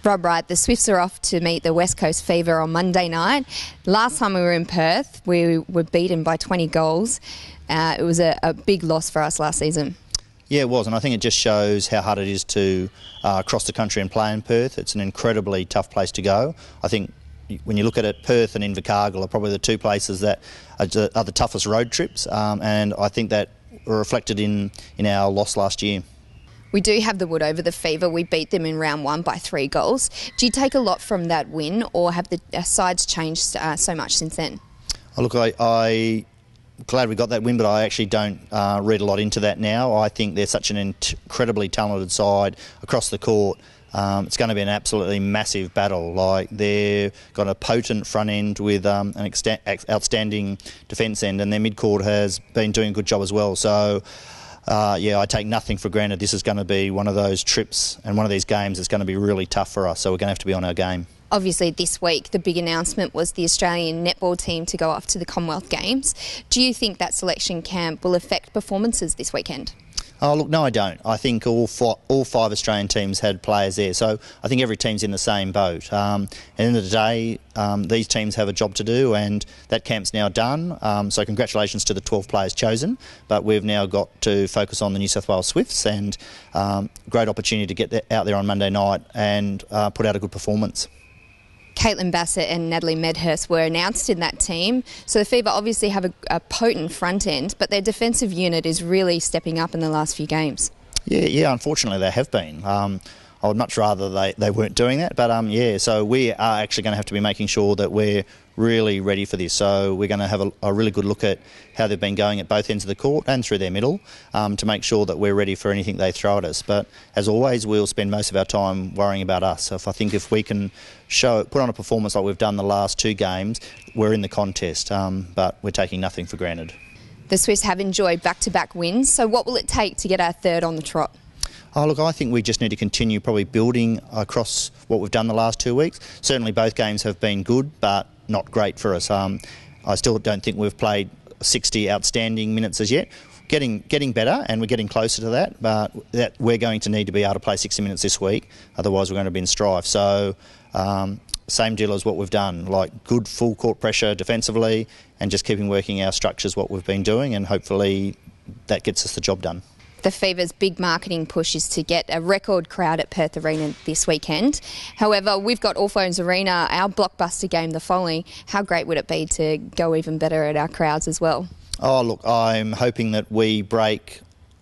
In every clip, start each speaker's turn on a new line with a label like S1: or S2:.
S1: Wright, the Swifts are off to meet the West Coast Fever on Monday night. Last time we were in Perth, we were beaten by 20 goals. It was a big loss for us last season.
S2: Yeah, it was, and I think it just shows how hard it is to cross the country and play in Perth. It's an incredibly tough place to go. I think when you look at it, Perth and Invercargill are probably the two places that are the toughest road trips, and I think that were reflected in our loss last year.
S1: We do have the wood over the Fever. We beat them in round 1 by 3 goals. Do you take a lot from that win, or have the sides changed so much since then?
S2: Oh, look, I'm glad we got that win, but I actually don't read a lot into that now. I think they're such an incredibly talented side across the court. It's going to be an absolutely massive battle. Like, they've got a potent front end with an outstanding defence end, and their mid-court has been doing a good job as well. So, yeah, I take nothing for granted. This is going to be one of those trips and one of these games that's going to be really tough for us, so we're going to have to be on our game.
S1: Obviously, this week, the big announcement was the Australian netball team to go off to the Commonwealth Games. Do you think that selection camp will affect performances this weekend?
S2: Oh, look, no, I don't. I think all five Australian teams had players there, so I think every team's in the same boat. At the end of the day, these teams have a job to do, and that camp's now done. So congratulations to the 12 players chosen, but we've now got to focus on the New South Wales Swifts, and great opportunity to get out there on Monday night and put out a good performance.
S1: Caitlin Bassett and Natalie Medhurst were announced in that team. So the Fever obviously have a potent front end, but their defensive unit is really stepping up in the last few games. Yeah,
S2: unfortunately they have been. I would much rather they weren't doing that, but yeah, so we are actually going to have to be making sure that we're really ready for this. So we're going to have a really good look at how they've been going at both ends of the court and through their middle to make sure that we're ready for anything they throw at us. But as always, we'll spend most of our time worrying about us. So if we can put on a performance like we've done the last 2 games, we're in the contest, but we're taking nothing for granted.
S1: The Swifts have enjoyed back-to-back wins, so what will it take to get our 3rd on the trot?
S2: Oh, look, I think we just need to continue probably building across what we've done the last 2 weeks. Certainly both games have been good, but not great for us. I still don't think we've played 60 outstanding minutes as yet. Getting better, and we're getting closer to that, but that we're going to need to be able to play 60 minutes this week, otherwise we're going to be in strife. So same deal as what we've done, like good full court pressure defensively and just keeping working our structures, what we've been doing, and hopefully that gets us the job done.
S1: The Fever's big marketing push is to get a record crowd at Perth Arena this weekend. However, we've got Allphones Arena, our blockbuster game the following. How great would it be to go even better at our crowds as well?
S2: Oh, look, I'm hoping that we break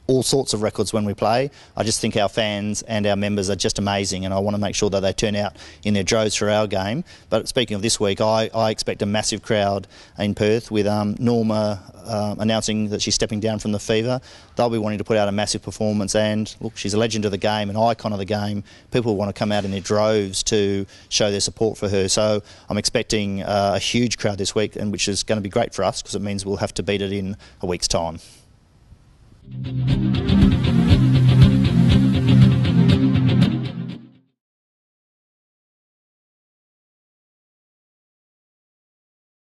S2: all sorts of records when we play. I just think our fans and our members are just amazing, and I want to make sure that they turn out in their droves for our game. But speaking of this week, I expect a massive crowd in Perth with Norma announcing that she's stepping down from the Fever. They'll be wanting to put out a massive performance, and look, she's a legend of the game, an icon of the game. People want to come out in their droves to show their support for her. So I'm expecting a huge crowd this week, and which is going to be great for us because it means we'll have to beat it in a week's time.